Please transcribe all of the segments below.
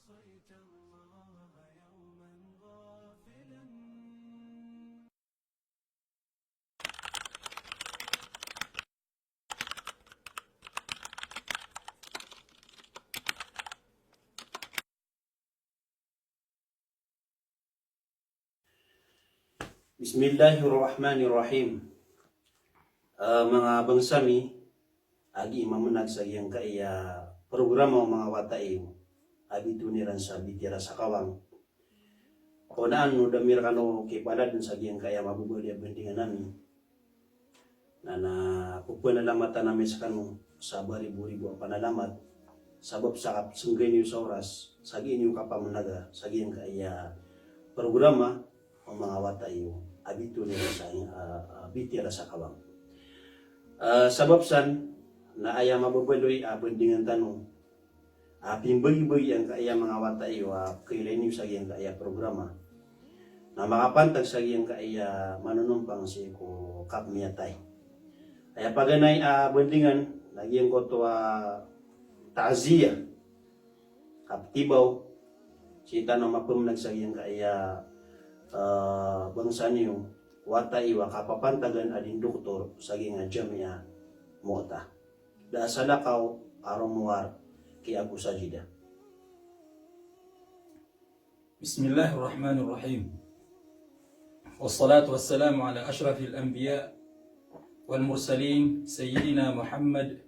عصيت الله يوما غافلا. Bismillahirrahmanirrahim. Mga bangsami, agi mamunag sa iyang kaya programa o mga watay abituniran sa bitira sa kawang. Kunaan no damir kano kipadad sa iyang kaya mabubuli ang bendingan namin. Na pupunalamat namin sa kano sa baribu-ribu ang panalamat. Sabab sa sunggay niyo sa oras, sa niyo kapamunaga, sa iyang kaya programa o mga watay abito nila sa bitira sa kawang. Sabab san na aya mababaloy bendingan tanong pimbagi-bagi ang kaya mga watay kailan niyo sa iyang kaya programa na makapantag sa iyang kaya manunumpang si ko kapmiyatay. Kaya paganay bendingan lagi ko to taaziyah kaptibaw si tanong mapumnag sa iyang kaya bangsa niyo watay kapapantagan ading doktor sa iyang jamia mota da salakaw arong muwar ki Abu Sajida. Bismillahirrahmanirrahim. Wassalatu wassalamu ala ashrafil anbiya wal mursalin sayyidina Muhammad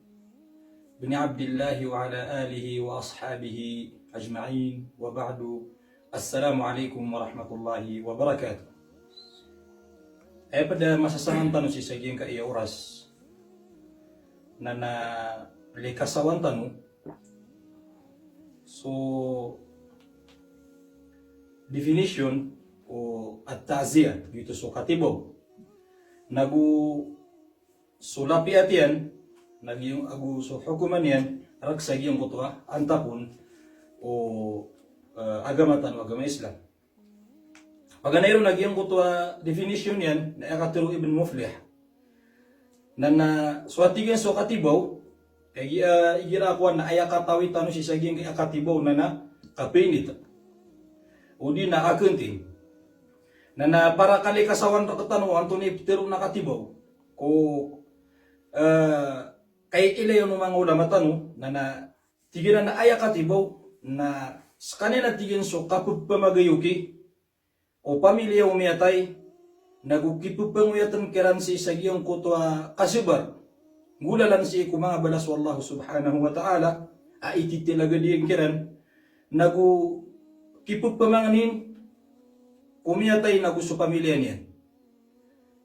bin Abdullah wa ala alihi wa ashabihi ajma'in wa ba'du. Assalamu alaikum warahmatullahi wabarakatuh. Pada masasangan tanu si saging ka iya oras na likasawan tanu so definition o at-ta'ziyah dito so katibo nagu sulapi atian nagyong agu so hukuman yan rak saging kutwa antapun o agama Islam. Paganayro nagyang kutwa definition yan na akatiro Ibn Muflih na swatigan so katibaw kay igira ko na ayakatawi tano si saging kay akatibaw na kapinit o di na akuntin na para kali kasawan ra katano Anthony pero nakatibaw ko kay ilayo ng mga ulama tano na tigiran na ayakatibaw na sa kanina tigin so kapupamagayuki o pamilya umiyatay nagukipupanguyatan kiran si sagiyong kutwa kasibar gulalan si iku mga balas wallahu subhanahu wa ta'ala aititilaga diyang kiran nagukipupamangnin umiyatay naguso pamilya niyan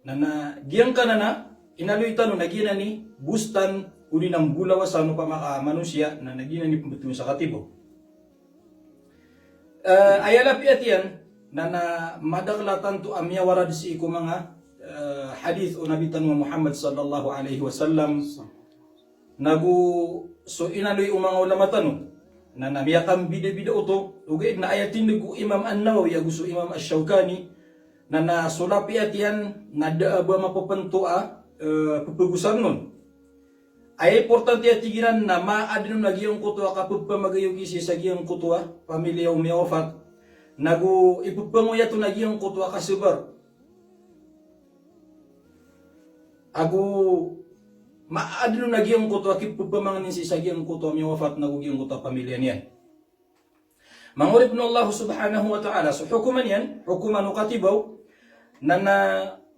na giyang ka na inaloy tano nagina ni bustan uli ng bulawasan pa mga manusia na nagina ni pumbetul sa katibo. Ayala piatian na madaglatan to amya warad si iku mga hadith o nabitan mo Muhammad sallallahu alaihi wasallam nagu so inaloy mga ulama tanu na namiyakam bida-bida uto ugay na ayatin nugu Imam An-Nawawi aguso Imam Ash-Shawkani na sulapi atian na daaba mapapantua pupugusan nun ay importante at tigiran na maadin nagyong kutwa kapupamagayugi si sagiyang kutwa pamilya umiyawafat nagu ipupanguya to nagyong kutwa kasibar agu maadin nagyong kutwa kipupamangnin si sagiyang kutwa umiyawafat nagu giyong kutwa pamilya niyan mangurib na Allah subhanahu wa ta'ala so hukuman yan hukuman ukatibaw na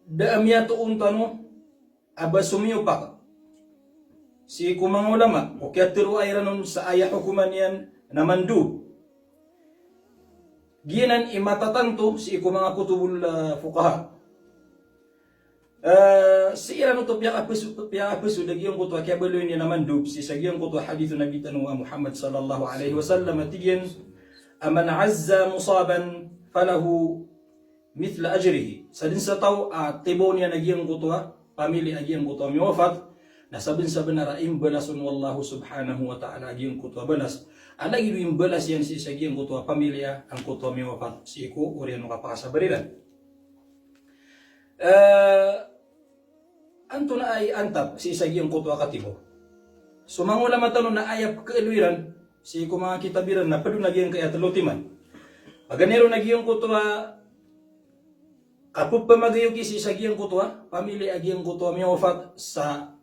daamya to untano aba sumiyupak si kumang ulama o kaya tiro ay ranon sa ayah hukuman yan na mandu ginan imatatanto si kumang kutubul fuqaha si irano to piyak apisu dagiyong kutwa kaya baloy niya na mandu si sagiyong kutwa hadithu nabi tanwa Muhammad sallallahu alaihi wasallam atigyan aman azza musaban falahu mithla ajrihi sa din sa tao tibaw niya nagiyong kutwa pamilya agiyong kutwa miwafat nasabin sa benar imbalasun wallahu subhanahu wa ta'ala agiyong kutwa balas alagi yung balas yan si sagiyong kutwa pamilya ang kutwa miwafat si iku uriano kapakasabarilan anto na ay antap si sagiyong kutwa katibo so mangula matano na ayap kailuiran si iko mga kitabiran na padu nagyang kaya talutiman. Paganero nagyang kutwa kapup pamagayo kisi sa giyang kutwa, pamili agiyang kutwa may wafat sa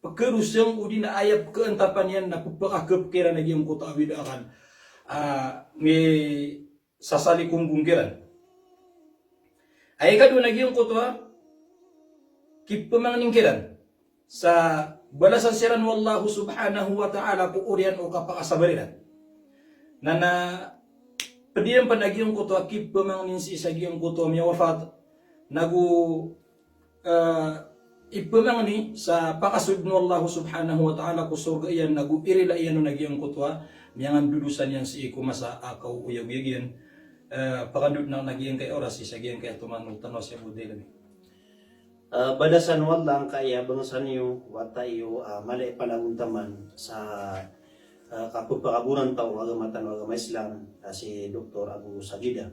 pagkerusang udi na ayap keentapan yan na pupakakap kira nagyang kutwa akan may sasali kumbungkiran. Ay kadu nagyang kutwa kip pamangningskiran sa balasan siran wallahu subhanahu wa ta'ala ku urian o kapakasabariran. Na pediam panagyong kuto akip pemangnin si isagyong kuto miya wafat nagu ipemangni sa pakasud no Allah subhanahu wa ta'ala ku surga iyan nagu irila iyan no nagyong kuto miyang dudusan yan si iku masa akaw uyag-uyagyan pakandud na nagyong kay oras isagyong kay tumanong tanos ya budel. Badasan wallang kaya bangsan yu wata yu mali pananguntaman sa kapagpakaburan tao agamatan agama Islam si Dr. Abu Sajida.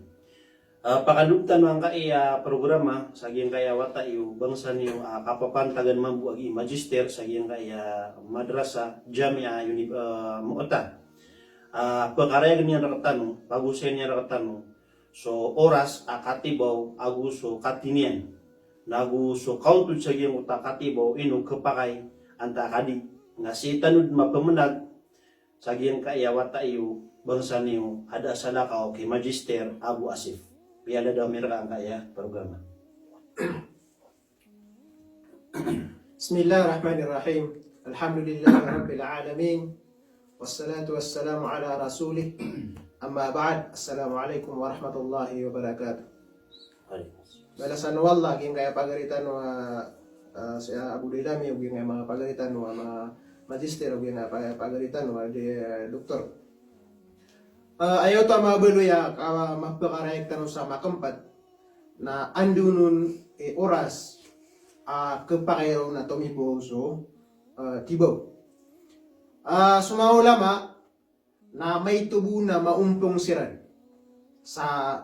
Pakadugtan ang kaya programa sa giyang kaya wata yu bangsan yu kapapantagan mambu agi magister sa giyang kaya madrasa Jamia Mu'ta. Pagkarayan niya nakatano, pagusin niya nakatano. So oras akatibaw aguso katinian. Nagu so kautud sa giyang utakatibaw ino kapakay anta kadi nga si tanud mapamunag sa giyang kaiyawat tayo bangsa niyo ada salakaw kay Magister Abu Asif. Piyala daw mira ang kaya programa. Bismillahirrahmanirrahim. Alhamdulillahi rabbil alamin. Wassalatu wassalamu ala rasulih. Amma ba'd. Assalamualaikum warahmatullahi wabarakatuh. Balasan wallah ging kaya pagaritan si Abu Dilami ging kaya mga pagaritan mga magister ging kaya pagaritan di doktor. Ayaw ta mabaluya mapakaray tanong sa makampat na andunun oras kepakayaw na tumibo so tibaw. Sumaulama na may tubo na maumpong siran sa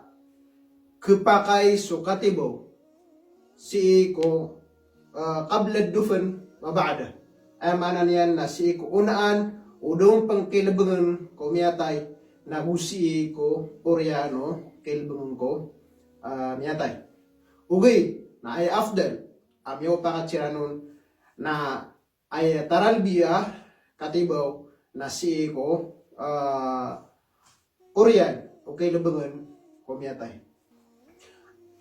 kepakay so katibaw si ko kablad dufan mabada ay manan yan na si ko unaan udong pangkilabangan ko miyatay na busi ko oriano kilbangan ko miyatay ugay na ay afdal amyo pakatsiranon na ay taralbiya katibaw na si ko orian o kilbangan ko miyatay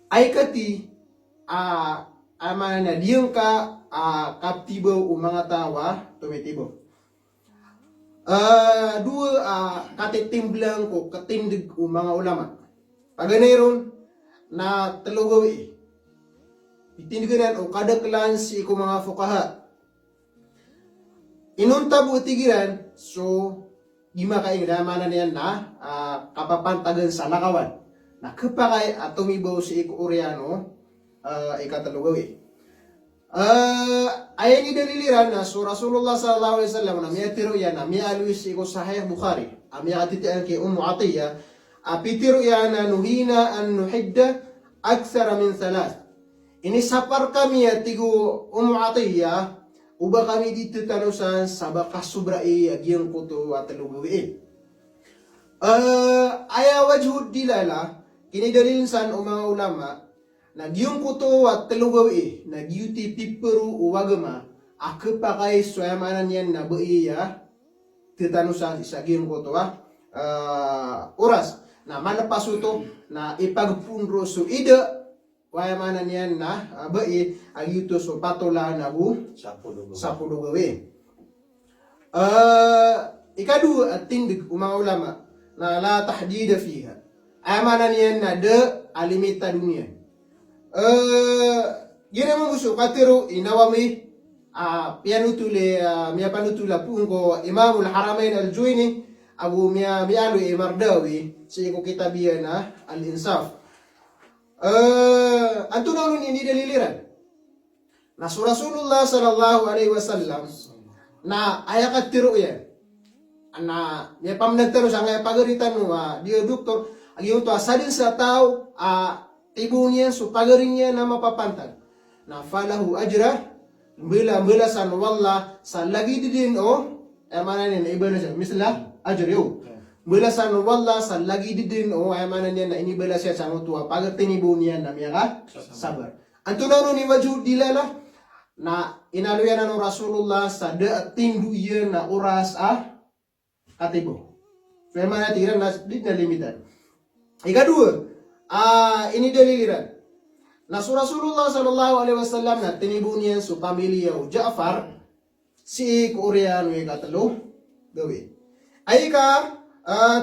ay kati ama na diyang ka kaptibaw o mga tawa tumitibaw. Dua katitimblang ko katindig o mga ulama. Paganayron na talugawi. Itindiganan o kadaklan si ko mga fukaha. Inunta bu tigiran so gima kaing damanan yan na kapapantagan sa nakawan. Na kapakay at tumibaw si Iko Oriano ikatalugawi. Ayan ni daliliran na so Rasulullah sallallahu alaihi wasallam na miyatiro yan na miyaluis si Iko Sahih Bukhari amiyatitian kay Atiyya apitiro yan na nuhina an nuhidda aksara min salas. Inisapar kami at tigo Atiyya uba kami dito tanusan sa bakasubrai agyang kuto at talugawiin. Aya wajhud dilala kinidalilinsan o mga ulama nagyong kuto at talugawi nagyuti piperu o wagama akapakay swayamanan yan na baiya titanusan isa gyong kuto oras na manapasuto na ipagpunro so ida wayamanan yan na bai agyuto so patola na bu sa pulugawi. Ikadu at tindig o mga ulama na la tahdida fiha amanan yan na de alimita dunia. Gina mo gusto katiro inawami pianutule miapanutula pungo Imamul Haramain Al-Juwayni Abu mialu Mardawi sa iko kitabiya na Al-Insaf. Antunong ini daliliran na Rasulullah sallallahu alaihi wasallam na ayakat tiro yan na miapamnagtaro sa nga pagaritan mo dia doktor agiyon to asadin sa tao tibo niya so pagaring niya na mapapantag na falahu ajra mbila san walla sa lagi din o manan na iba na siya misla ajar yo. Belasan wala sa lagi didin o ay manan niya na inibala siya sa tua pagar tinibo niya na miya ka sabar. Anto na ni wajud dilala na inaluyan ng Rasulullah sa tindu iya na oras katibo. So ay manan tiran na dit na limitan. Ikadua, ini daliliran. Na so Rasulullah sallallahu alaihi wasallam na tinibo niya sa pamilya o Ja'far si Koreano yung katalo gawin. Ay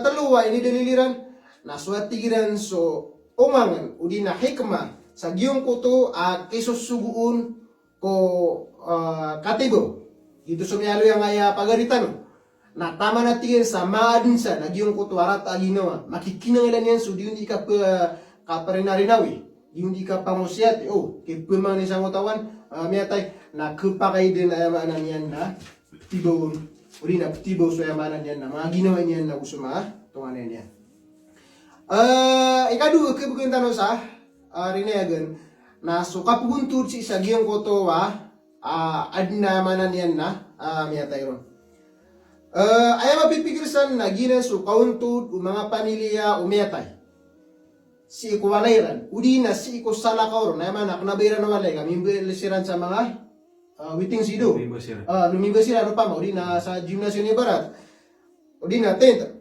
taluwa ini daliliran na suatigiran so umangan udi na hikmah sa giyong kuto kisusuguun ko katibo dito sumyalo yung pagaritan na tama na tigil sa maadin sa nagyong kuto arat aginawa makikinangilan yan so di hindi ka kaparinarinawi di hindi ka pamusyat kay pumang ni sang utawan miyatay na kupakay din ayamanan yan na tibawon uli na tibaw so ayamanan yan na mga ginawa niyan na gusto tunganan yan. Ikadu kebukintan sa rinayagan na so kapuguntur si isa giyang koto adna ayamanan yan na miyatay ron. Ay mapipigirsan na ginan so kauntud mga pamilya umiyatay. Si iku walairan, udi na si iku salakaw ron, ayman nabayran na walay kami lisiran sa mga witing sido. Lumibasira ano pa udi na sa gymnasium ni Barat. Udi na tenta.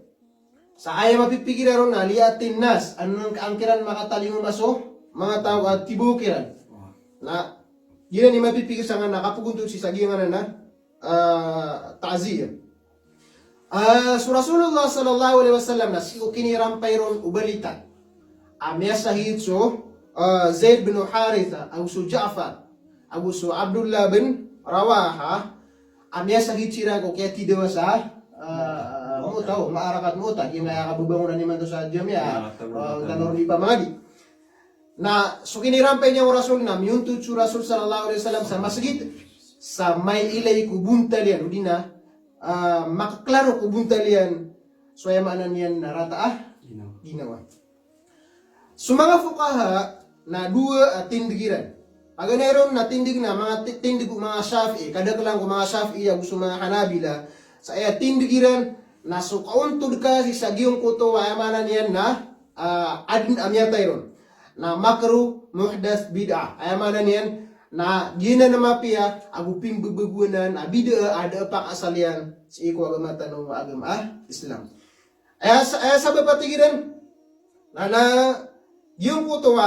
Sa ay mapipigiran ron na liatin nas anong angkiran makatalingon maso mga tao at tibukiran. Na yun ni mapipigir sa nga nakapuguntod si sagingan na ta'ziyah. So Rasulullah sallallahu alaihi wasallam na si kinirampay ron ubalitan. Amya sahid so Zaid bin Haritha, au so Ja'far, au so Abdullah bin Rawaha, amya sahid sira ko kaya tidaw sa mutaw, maarakat muta, kaya may kabubangunan naman to sa jamya, ganor di pa mangadi. Na so kinirampay niya ang Rasul na miyuntut so Rasul sallallahu alaihi wasallam sa masjid sa may ilay kubuntalian, udi na makaklaro kubuntalian so ayamanan yan narata ginawa. So mga fukaha na dua tindigiran. Paganayon na tindig na mga tindig mga Shafi'i, kadaglang ko mga Shafi'i gusto mga Hanabila sa iya tindigiran na so kauntod ka si sagiyong kuto ayamanan yan na adin amyatay ron. Na makruh muhdas bid'ah. Ayamanan yan na gina na mapia aguping bebegunan bid'ah ada pak asalian si iku agama tanong agama Islam. Ay sabi patigiran na yung kuto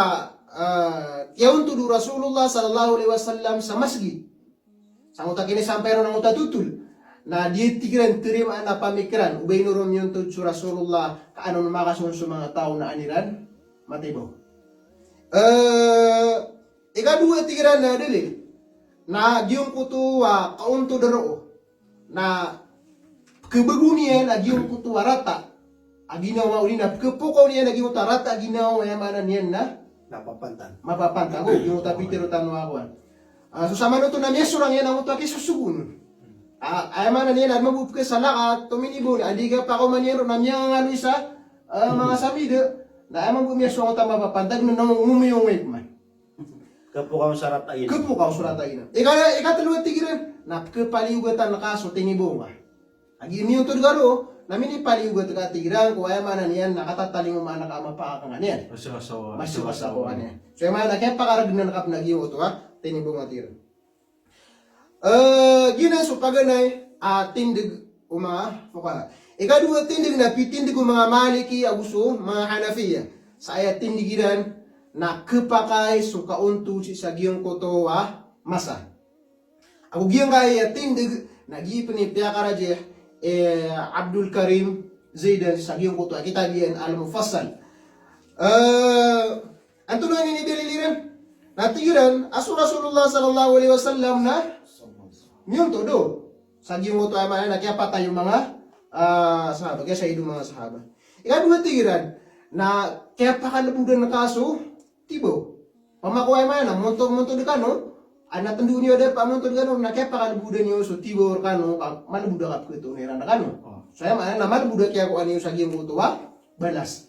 yaun tudu Rasulullah sallallahu alaihi wasallam sa masjid. Sa utak ini sampai ron ang utatutul. Na di tigiran terima na pamikiran ubay nurum yung tudu Rasulullah kaano makasun sa mga tao na aniran matibo. Ikadua tigiran na dili na yung kuto kaunto daro na kebegunian yung kuto rata aginawa uli na kepukaw niya naging utarata aginawa ayamanan niyan na mapapantan ko yung utapitiro tanwawan. So sama no to na miya surang yan ang utaki susugun. Ayamanan niyan at mabupke sa lakat tuminibo adi ka pa ko maniro na miya nga isa mga samide na ayaman ko miya surang utang mapapantag na nangumiyong wait man. Kepukaw sarata ina. Kepukaw sarata ina. Ikataluwa tigiran na kepaliugatan na kaso tinibo nga. Agi miyo to garo namin ipaliugot ka tigran ko ay manan yan nakatataling umanak ama pa ka niyan. Masyasawa niyan. So yung mga kaya pakarag na nakap nagyo to tinibong atira. Gina so paganay tindig mga fuqaha. Ikadua tindig na pitindig mga Maliki aguso mga Hanafiya. Sa aya tindigiran na kepakay so kauntu si sa giyong koto masa. Ako giyong kaya tindig nagipin ni Piyakaraje Abdul Karim Zaidan sa giyong kuto kita diyan al-mufassal. Anto na ini daliliran natigiran asu Rasulullah sallallahu alaihi wasallam na miyon todo sa giyong kuto ay mana kaya patay yung mga sahabat kaya sa idong mga sahabat. Ikadua tigiran na kaya pakalabudan na kaso tibo pamakuha ay mana monto di kano anak tendu niyo ada pamontod kano na kaya pakalabudan niyo so tibor kano malabuda kap kuto nira na kano. Saya mana na malabuda kaya ko aniyo sa giyong kuto balas.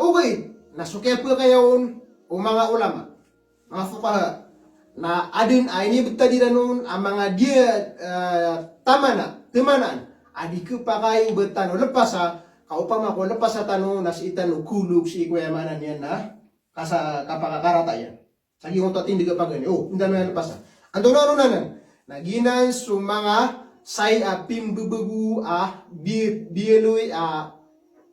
Okay, nasukya po kayon o mga ulama, mga fuqaha na adin ay ni betadiran nun ang mga dia tamanaan adi kepakai betano lepas kau pama ko lepas tano nas itano kuluk si ko yamanan yan na kasa kapakakarata yan. Sagi mo to tindi kapagani. Oh, indano yan lepas Anto no nanan. Naginan sumanga say pimbubugu bielui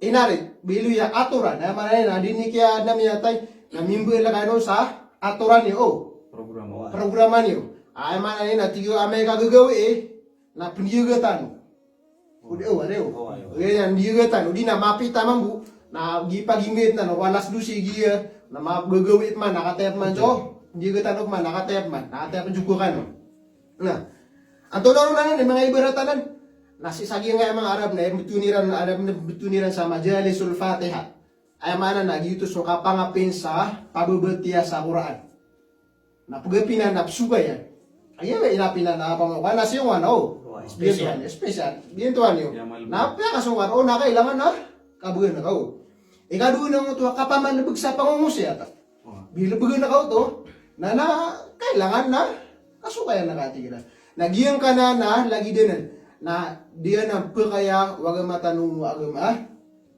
inarit bielui aturan na manay na dinikya namiyatay na mimbu ilagano sa aturan niyo. Programa niyo. Ay manay na tiyo amay kagagawi na piniyugatan. Udi areo. Yan diyugatan udi na mapita mambu na gipagingit na walas dusi giya na magagawit man nakatayap man so. Diyugatan man nakatayap jukukan. Nah, anto na mga ibaratanan. Nasisagi nga mga Arab na betuniran sa Majalisul Fatiha. Ay mana na gitu so kapangapin sa pababatiya sa Quran. Napagapinan napsugayan. Ay ba inapinan na apa mo kana siyo special. Bien tuan yo. Napya kasungwan o nakailangan na kabugan na kao. Ikaduan na mo to kapamanlubog sa pangungusya ata. Bilubugan na kao to na kailangan na kasukayan na katigilan. Nagyang ka na lagi din na diyan ang pekaya wag matanong agama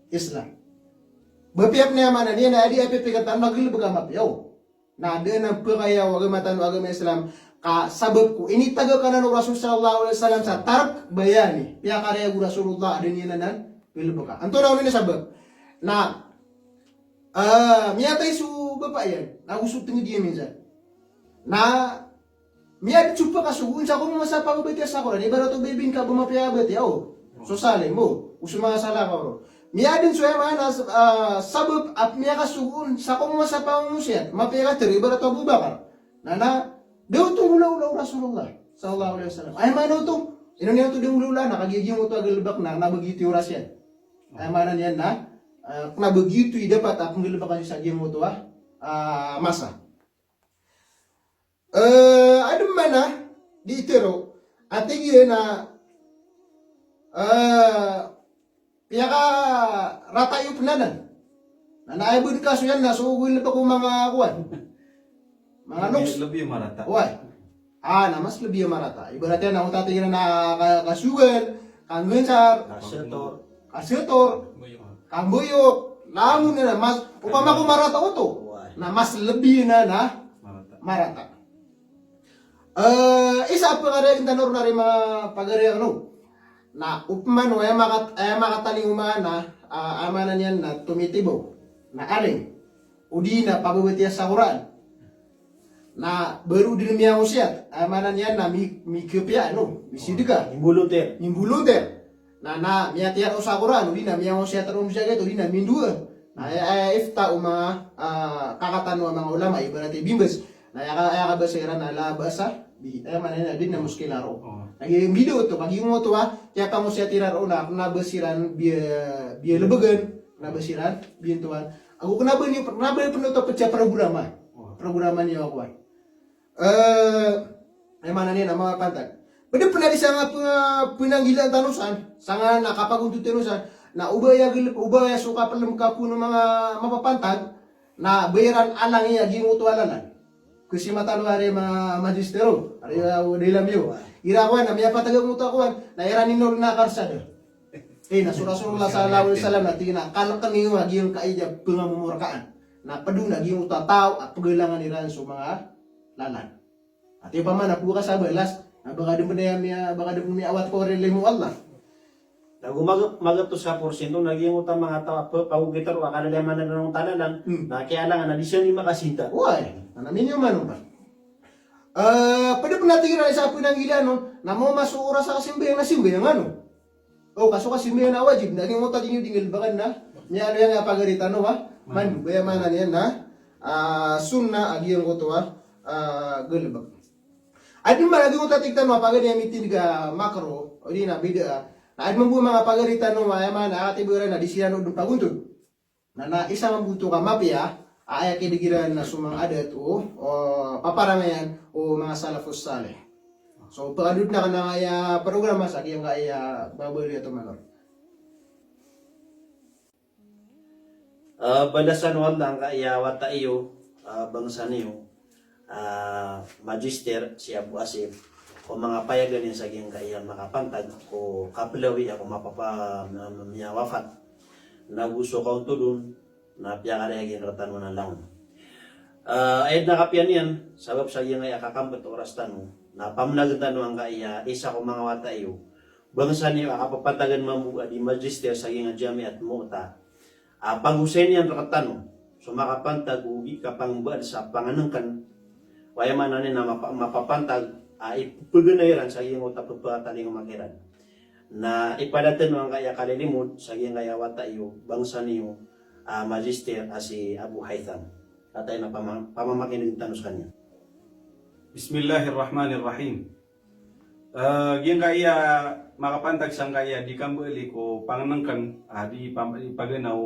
Islam. Bapiap na yaman na diyan na di apipikatan maglubog ang mapiyaw. Na diyan ang pekaya wag matanong agama Islam ka sabab ko ini taga kanan Rasul sallallahu alaihi wasallam sa tark bayani. Piya karya Rasulullah adin yan nan bilubog ka. Anto na sabab na miyatay su bapak yan na usap tinggi dia minsan. Na miad chupa kasugun sa kung masa pagubiti sa ko ni barato bibin ka bumapiabet yaw. So sale mo usuma sala ko. Miadin suya mana sabab at miya kasugun sa kung masa pangusiat mapiaga teri barato Abubakar. Nana daw to ulaw Rasulullah sallallahu alaihi wasallam. Ay mano to ino niya to ding ulula nakagiging mo to agalbak na nabagiti orasyan. Ay mana niyan na nabagitu dapat at ngalbak sa giyang mo to masa. Ano mana di itero ating na piyaka rata yung penanan na naibod kaso yan na sugul na pa kung mga kuwan mga noks Lebih marata. why na mas lebih marata ibaratnya na utatingin na kasugal kanggencar kasetor kambuyok lamun na mas upama ko marata uto na mas lebih na marata. Isa pa nga rin tanor na rin mga pagari na upman o ay makataling umana amanan yan na tumitibo na aling udi na pababatiya sa Quran na baru din miya usiat amanan yan na mikipya misidika nimbuluter na miya tiyan sa Quran udi na miya usiat siya udi na mindua na ifta kakatano mga ulama ibarat bimbes na yaka basiran ala basa mana din na muskilaro. Yung video to pag yung mo to kaya pa mo siya tiraro na basiran biya lebegan na basiran biya tuan. Ako kenapa penutup pecah programa niyo ako. Ay mana niya na mga pantag. Pwede pernah di sanga pinanggilan tanusan, sanga nakapagunto tanusan na ubaya suka pelem kapu ng mga mapapantag na bayaran alang iya gimutualanan. Kasi matalo ari mga magistero, ari dilam yo. Irawan na miya patagang mutakuan, na iraninol na karsada. Na Rasulullah sallallahu alaihi wasallam na tina kalak niyo agiyong kaija pengamumurkaan. Na paduna giyong tataw at pagailangan nila sa mga lalan. At yung paman na puka sa balas, na baka din miya awat ko rin mo Allah. Nagumagato sa porsyento, naging utang mga pagugitar, wakala naman na ng tananan, na kailangan na di siya ni makasinta. Uy, nanamin yung manong ba? Pwede po natin kira sa pinanggilan, na mo masura sa kasimbayang O, kaso kasimbayang na wajib, naging mo tayo yung dingilbakan na, niya yan nga pagarita, man, bayamanan yan na, sunna, agiyang ko to, galibag. At yung malaging mo tatigtan mo, pag ganyan ka makro, o di na, bida, na at mambu mga pagarita no mayaman akatiburan na disiyano dun paguntod. Na isa mambuto ka mapya, ay kidigiran na sumang adat o paparamayan o mga salafus saleh. So pagkadud na ka na kaya programa sa kiyang kaya babali ito manor. Balasan wala ang kaya wata iyo bangsa niyo magister si Abu Asif o mga payagan yan sa giyang kaiyan makapantag o kapilawi ako mapapamiyawafat na gusto kaunto dun na piyakari agin ratan mo na lang. Ayad na kapian yan, sabab sa iyang ay akakampat oras tano, na pamnagan ang kaya isa ko mga wata iyo, bangsa niyo akapapantagan mamuga di magister sa iyang jami at muta, pag-usain yan rakatano, so makapantag ugi kapang buad sa panganangkan, waya man na mapapantag, ipaganayiran sa iyang uta pagpataling umagiran, na ipadatan mo ang kaya kalilimod sa iyang kaya wata iyo, bangsa niyo, magister si Abu Haytham. At ay na pamamakinig tanong sa kanya. Bismillahirrahmanirrahim. Giyang kaya makapantag sang kaya di kambali ko panganangkan di paganaw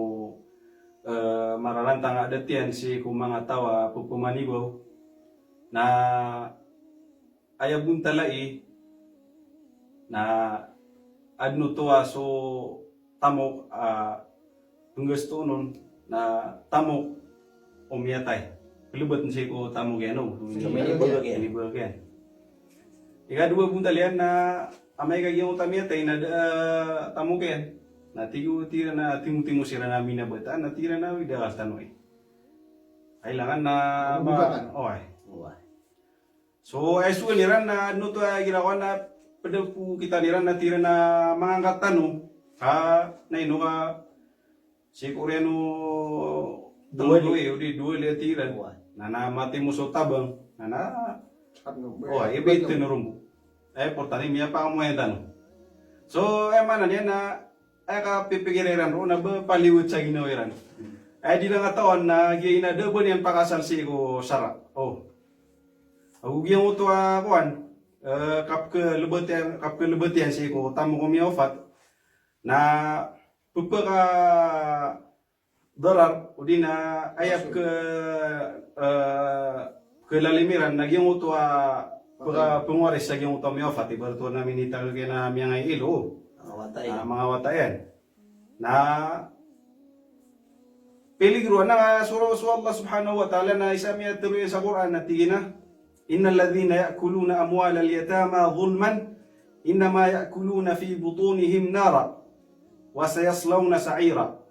mararantang adatian si kung mga tawa pupumanibaw na ayabun talai na adno tuwa so tamok gusto nun na tamok umiyatay. Pilubot nsi ko tamok yan o. Minibagyan. Ikadua pun talian na amay kagiyang utamiyatay na tamok yan. Na tira na timu sira na minabata na tira na widakas tanoy. Kailangan na So ay niran na ano to ginawa na pada po kita niran na tira na mangangkat tanong na ino ka si Koreano dua tiran na mati mo so tabang na iba ito tinurumbo ay portani miya pa mo yan so ay manan yan na ay ka pipigiran ro na ba paliwot sa ginawiran ay di lang atawan na gina double yan pakasal si ko sara Agugiyang uto kuan kap ke lebetian si ko tamu ko miofat na pupaka darar udina ayap ke lalimiran nagyang uto pagka pungwaris sa gyang uto miofat ibarto namin itagal kaya na miyang ilo mga watayan na peligro na suro Allah subhanahu wa ta'ala na isa miya tuloy sa Quran na tigina innal ladhina ya'kuluna amwalal yatama dhulman innama ya'kuluna fi butunihim nara wa sayaslawna sa'ira.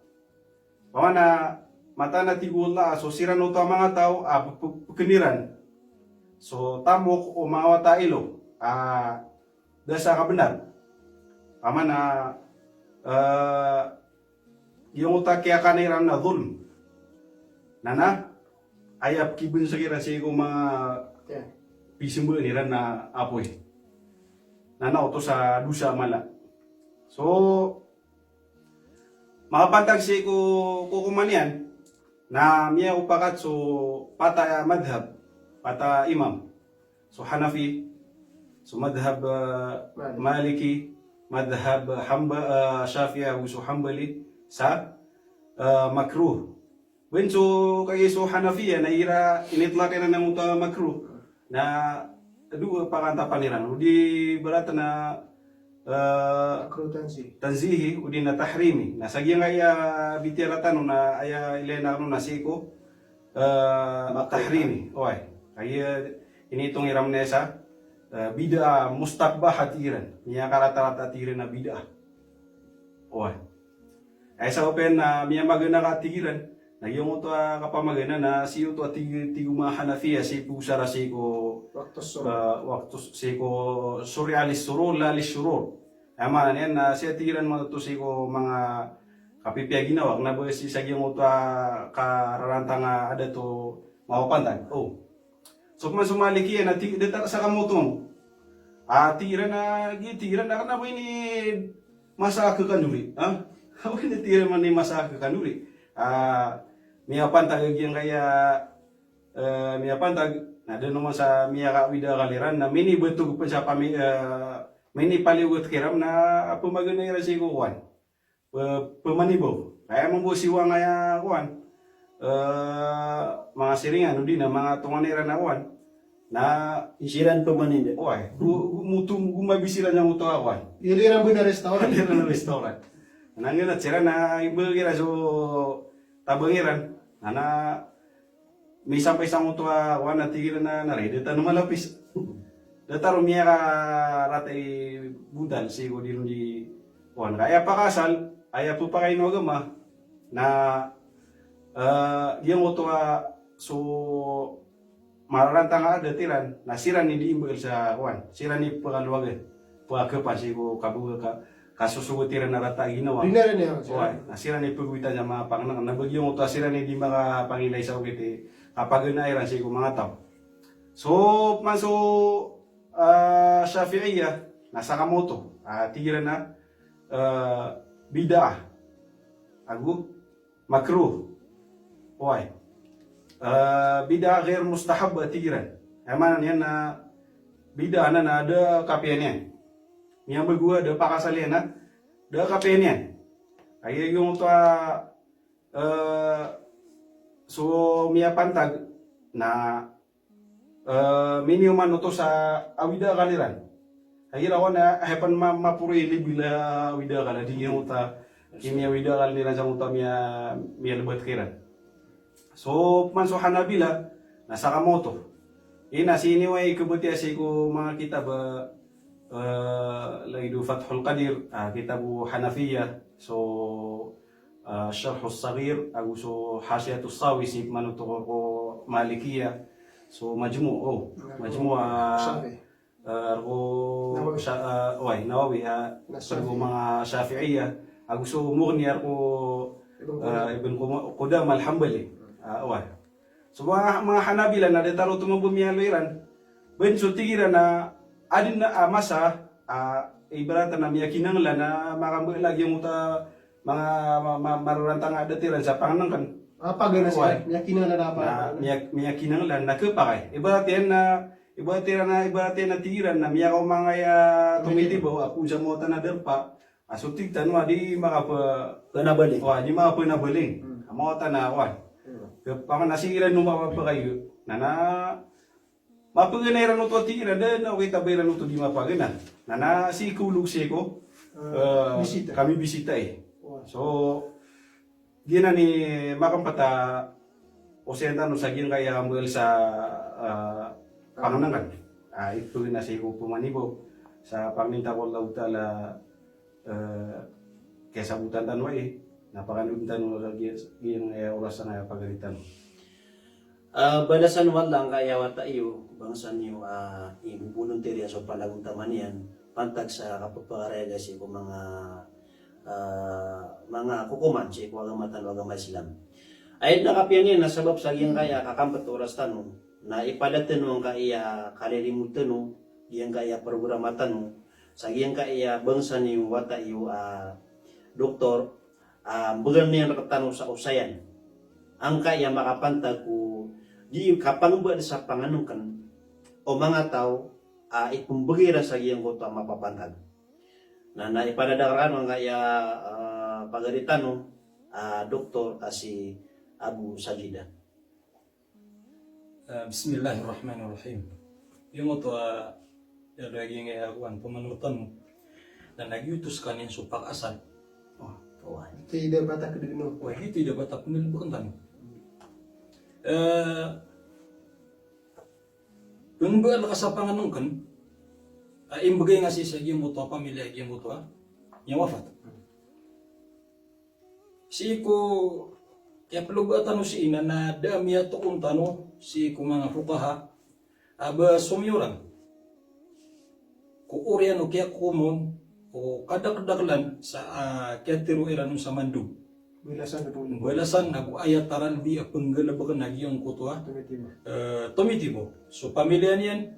Pawana mata na tigula so siran uto mga tao pagkeniran. So tamok o mga watailo dasa ka benar. Pamana yung utak kaya kaniran na dhulm. Nana ayap kibun sa kira si ko mga pisimbo niran na apoy. Nana uto sa dusa mala. So makapantag si kukumanian na miya upakat so pata madhab, pata imam. So Hanafi, so madhab Maliki, madhab Syafi'i, so Hanbali sa makruh. When so kay so Hanafi na ira initlakan na ng makruh na dua pakanta paniran. Udi berat na tanzihi udi na tahrimi na sagya nga iya bitiratan na aya ilena na siko tahrimi kaya initong iram nesa bid'ah mustaqbah hatiran niya karata-rata tiran na bid'ah ay sa open na miya magana katiran nagyong ito kapamagana na siyo to tiguma Hanafiya si pusara siko waktu siko surrealis surul lalis surul. Ama yan na siya tiran mo to siko mga kapipya ginawag na ba si sagyong uta kararantang ada to mapapantag. So kung sumaliki yan na dita sa kamoto mo. Tiran na kana ba ini masaka kanuri. Ako ini tiran man ni masaka kanuri. Miya pantag yung kaya miya pantag na doon naman sa miya kawida kaliran na mini betug pa sa mini paliwot kiram na pumagana yung si kuwan pemanibo kaya mo siwa nga kuwan mga siringan hindi na mga tunganira na kuwan na isiran pemaninde gumabisiran ng uto kuwan Iliran mo na restaurant. Nangin at sira na ibagira so tabangiran na may sampay sa uto kuwan na tigiran na naredeta na malapis dataro miya ka ratay buntal sigo di kuan kaya pakasal aya po pa kayo agama na yung oto so mararanta nga ada tiran na sira ni diimbel sa kuan sira ni pagaluwagan pagkapan sigo kabuga ka kasusugot tiran na rata ginawa Dinara niya. Why? Nasira ni pagwita niya mga panganang nabagyong ito asira ni di mga pangilay sa ugiti kapag nairan siya mga tao. So, manso Shafi'iyya nasa kamoto tigiran na bid'ah agu makruh. Why? Bid'ah ghair mustahab tigiran. Emang yan na bid'ah na ada kapiannya. Yang bergua ada pakasalian na ada kapiannya. Ay yung so miya pantag na minuman ito sa awida kaliran. Ay ako na hepan mapurili bila awida kala di yung kimia awida kaliran sa uta miya lebat kiran. So manso Hanabila nasa kamoto. Ina sini way kebuti asiku mga kitab laidu Fathul Qadir kitabu Hanafiyah so Syarh As-Saghir aku so Hasyiatus Sawi si manuto ko Malikiyah so majmu ko Nawawi so mga Syafi'iyah aku so Mughni ko Ibn Qudam Al-Hambali so mga Hanabila na detaro tumabumiyaloiran ben so tigiran na adin na masa ibaratan na miyakinang la na makambil lagi yung mga marurantang adatiran sa panganang kan Pag na siya, yakinan na dapat. miyakinang la na kapakay ibaratin na tigiran na miyakaw mga tumitibaw ako sa mota na derpa asutigtan mo di Panabalik. di makapunabaling mota na kapag nasigiran nung mapapakayo na mapaganaran ito tira na kita bayaran ito di mapagana na si kulog siya ko Bisita. kami bisita so gina ni makampata o senta no sa gin kaya ambel sa panganangan ito na siya ko pumanibo sa paminta ko lautala kaya sabutan tanwa napakanuntan mo sa gin oras na pagalitan Balasan walang kaya wata iyo bangsan niyo ibubulong teriya so panaguntaman yan pantag sa kapagpakarega si ko mga kukuman si ko agamatan wag Islam. Ay nakapian yan nasabab sa iyang kaya kakampat oras tanong na ipadatan mo ang kaya kalilimutan mo iyang kaya programatan mo sa iyang kaya bangsan niyo wata iyo doktor bugan niya nakatanong sa usayan ang kaya makapantag ko di kapangba sa panganungkan o mga tao ikumbagira sa iyang ko ang mapapantag na naipadadaran ang kaya pagalitan doktor si Abu Sajida. Bismillahirrahmanirrahim. Yung ito lagi nga akuan pamanutan mo na nagyutos kanin so pag-asal. Tidak bata kedino. Wah itu dapat tak penilbukan tan. Pembel kasapangan nungkan imbagay nga si sa iyong moto pamilya iyong moto yang wafat. Si ko kaya pelugatan si ina na damiya to tano si ko mga fukaha aba sumyuran. Ko urian o kaya kumon o kadak-daklan sa kaya tiru iran sa mandug. Bilasan na po. Balasan ako ayataran di penggalabakan lagi yung kutua Tumitiba. tomitibo. So pamilya niyan.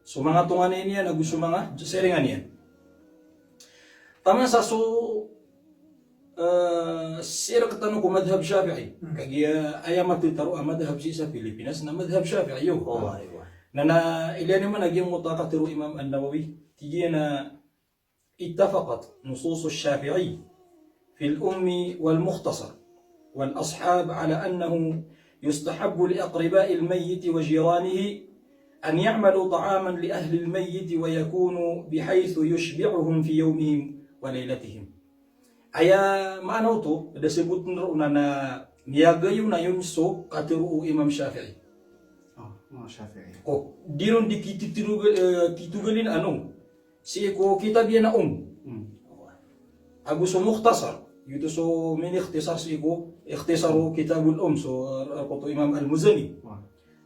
So mga tunganin niyan nagu so mga seringan niyan. Tama sa so sira katano ko madhab Syafi'i. Kaya ayamat taro madhab sa Pilipinas na madhab Syafi'i yo. Na ilan naman nagyang mutakatiru Imam An-Nawawi. Tigiya na اتفقت نصوص الشافعي في الأم والمختصر والأصحاب على أنه يستحب لأقرباء الميت وجيرانه أن يعملوا طعاما لأهل الميت ويكون بحيث يشبعهم في يومهم وليلتهم. أيا ما نوتو دا سبوت نرؤنا نياغيو نا ينسو قاترؤو إمام شافعي. Mga Syafi'iyah. Ko diron di kitugalin si ko kita biya na Agus mukhtasar yuto so min ikhtisar si ko ikhtisaru kitabul so ko to Imam Al-Muzani.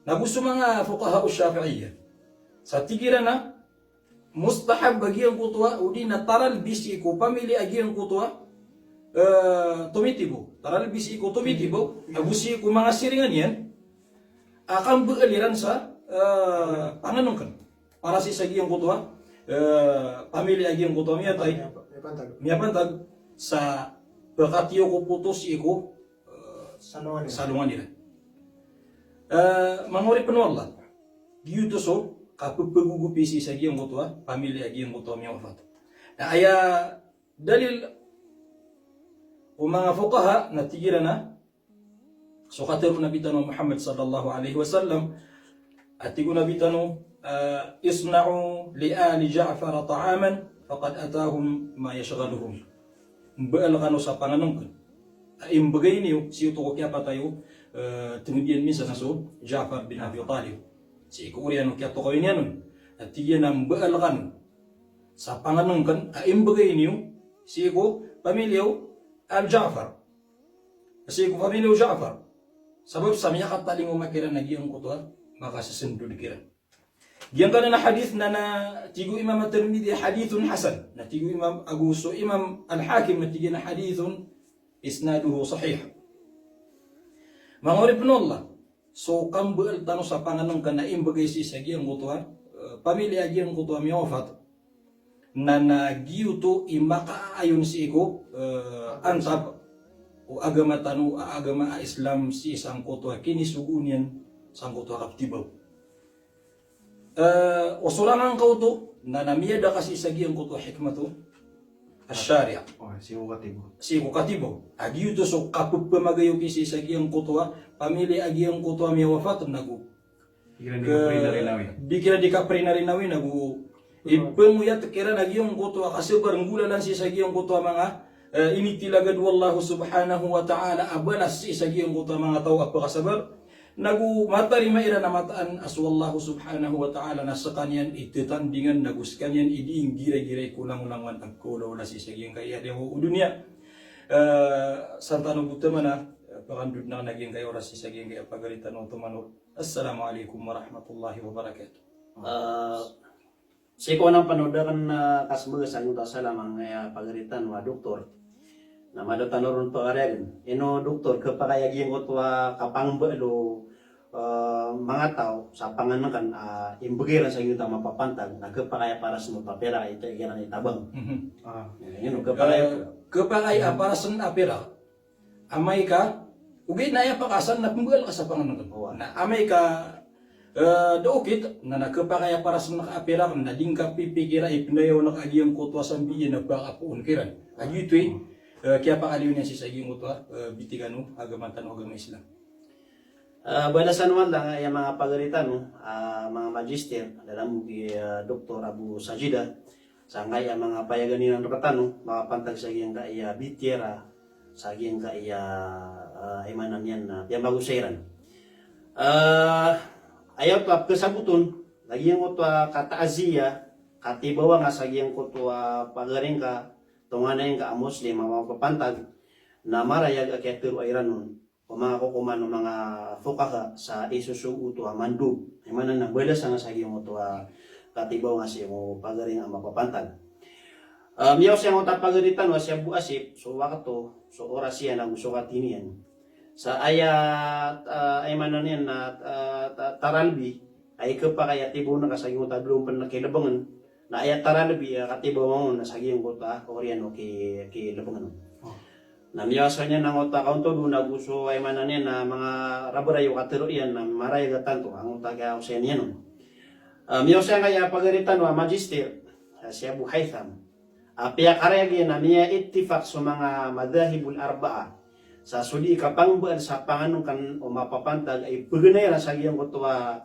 Nagusto mga fuqaha Syafi'iyah sa tigirana mustahab bagi ang kutwa udi na taral bisi ko pamili agi ang kutwa tumitibo taral bisi ko tumitibo agusi ko mga siringan yan akan beraliran sa panganungkan para si sagi ang kutwa pamili agi ang kutwa miyapantag sa pagkatiyo ko putos iko salungan nila mangori penwala giuto so kapagugupi si sagi ang kutwa pamili agi ang kutwa miyawafat na aya dalil o mga fuqaha na tigiran na so katiru Nabi Tano Muhammad sallallahu alaihi wasallam at tigo Nabi Tano isna'u li ali Ja'far ta'aman faqad atahum ma yashghaluhum mbaal kano sa panganungkan imbagay niyo si uto ko kaya patayo tinibiyan minsan na so Ja'far bin Abi Talib si ikuriyan kaya to ko yan at tigiyan na mbaal kano sa panganungkan imbagay niyo si ko pamilyaw al-Ja'far kasi ko pamilyaw Ja'far sabab sa miya kataling umakiran na giyang kutuan makasasundo di kiran. Giyang ka na hadith na tigo Imam At-Tirmidhi hadithun hasan na tigo Imam Aguso Imam Al-Hakim na tigo na hadithun isnaduhu sahih. Mga Allah so kambal tano sa panganong ka na imbagay si sa giyang kutuan pamilya giyang kutuan miya wafat na nagyuto imakaayon si iko ansab o agama tanu agama Islam si isang kutwa kinisugunyan sang kutwa kaptibaw. O sorangan kauto na namiyada kasi sagi ang kutwa hikmato asy-syari'. Si Ukatibo. Si Ukatibo. Agiuto so kapupamagayo kisi sagi ang kutwa pamili agi ang kutwa miya wafat nagu. Dikira di kapri na rinawi nagu ipemuyat kira lagi yung kutwa kasi baranggulan si sagi yung kutwa mga ini tilagad wallahu subhanahu wa ta'ala abalas si sagi yung kutwa mga tao apakasabar nagu matari maira na mataan as wallahu subhanahu wa ta'ala nasa kanyan ititandingan nagus kanyan idiing giray-giray kulang-ulangan ang kulaw na si sagi yung kaya dewa dunia santano butama na pakandud na naging kayo oras si sagi yung kaya pagalitan ng tumano. Assalamualaikum warahmatullahi wabarakatuh. Sa ikaw ng panodaran na kasbaga sa yuta sa lamang pagaritan wa doktor na madotanoron to aregan. Ino doktor kapakayagin ko to kapangbalo mga tao sa panganangkan imbagiran sa yuta mapapantag na kapakaya para sa mapapera ito igiran itabang. Yun Kapakaya para sa apera amay ka ugay na pakasan na pumbagal ka sa panganangkan. Na amay ka dookit na nakapakaya para sa nakaapira na dingka pipikira ipinayaw na kaagiyang kutwa sa biyan na baka puun kiran. Agi ito kaya pakaliw niya si sa agiyang kutwa bitigano agamantan o agama Islam. Balasan naman lang yung mga pagalitan mga magister dalam Dr. Abu Sajida sa ngay mga payaganinan rakatan makapantag sa agiyang kaya bitiera sa agiyang kaya imanan yan na magusairan. Ayaw pa kasabuton lagyan ko to kataaziya katibawa nga sagyan ko to pagaring ka tunganay ka Muslim mapapantag na marayag aketero ayranon o mga kukuman ng mga fuqaha sa isusugo to mandub ay manan na belas nga sagyan mo to katibawa nga siya mo pagaring ang mapapantag. Miyaw siya nga pagaritan wa siya buasip so wakato so oras siya nagusukat yan. Sa ayat ay manan yan na taralbi ay kapakaya tibo na kasaging uta belum pernah kilabangan na ayat taralbi katibo mo na saging uta orian o kilabangan. Na miyasanya nang uta kaunto do naguso ay manan yan na mga rabarayo katero yan na maray gatanto ang uta ga usen yan. Miyasanya kaya pagaritan wa magister si Abu Haytham. Pia karayagi na miya ittifaq sa mga madahibul arba'a sa suli kapangbaan sa panganong kan o mapapantag ay paganay ra sa iyang kutwa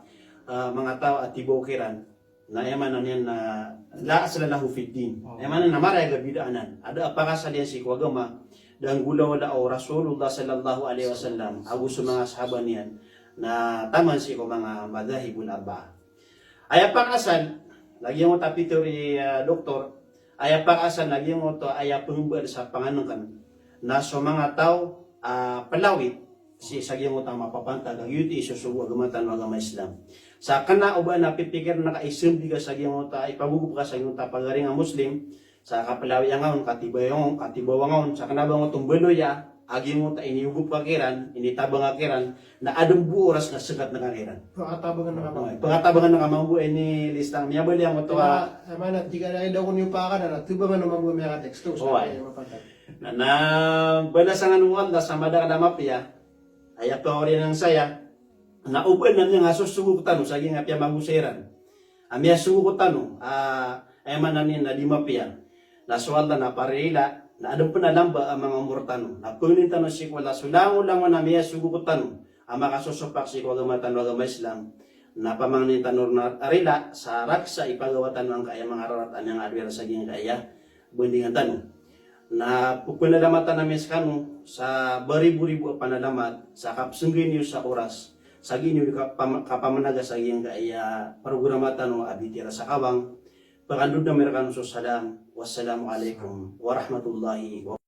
mga tao at tibokiran na emanan yan na la asla lahu fid din. Emanan na maray gabidaanan. Ada apakasalian si kuwagama dan gulaw la o Rasulullah sallallahu alaihi wasallam agu sa mga sahabat niyan na taman si ko mga madahibul arba'a. Aya pang-asal, lagi mo tapitori doktor, aya pang-asal, lagi mo to aya pengbuat sa panganungkan, na so mga tao palawit, si saging mo tama papantag, ang yuti isusubo agamatan ng agama Islam. Sa kana uba na pipikir na kaisumbi ka saging mo ta, ipagugup ka sa iyong tapagaring ang Muslim, sa kapalawi ang ngayon, katibaw ang ngayon, sa kanabang mo tumbulo ya, agi mo ta iniugup ka kiran, initabang ka kiran, na adong buo oras na sugat na kakiran. Pakatabangan na kamang. Pangatabangan ng amang buhay ni listang miyabali ang ito Mana, di ka na daw kung yung paka na, tubangan naman mo may text to. Oo, ay. Na balasangan mo Allah sa madakadamapya, ay pa rin ang saya, na uban na niya nga susugutan sa nga piya magusiran. Amya sugutan ay mananin na di mapya. Na suwala na parila, na adong panalamba ang mga murtano. Na punintan si wala sulango lang na miya sugutan ang makasusupak si kagamatan ng agama Islam. Na pamangnin tanor na arila sa raksa ipagawatan ng kaya mga raratan ng adwira sa ging kaya bundingan tanong. Na pupunalamatan namin sa kano sa baribu-ribu panalamat sa kapsunggin niyo sa oras sa ginyo kapamanaga sa iyang kaya programatan o abitira sa kawang pagandod na meron sa salam. Wassalamualaikum warahmatullahi wabarakatuh.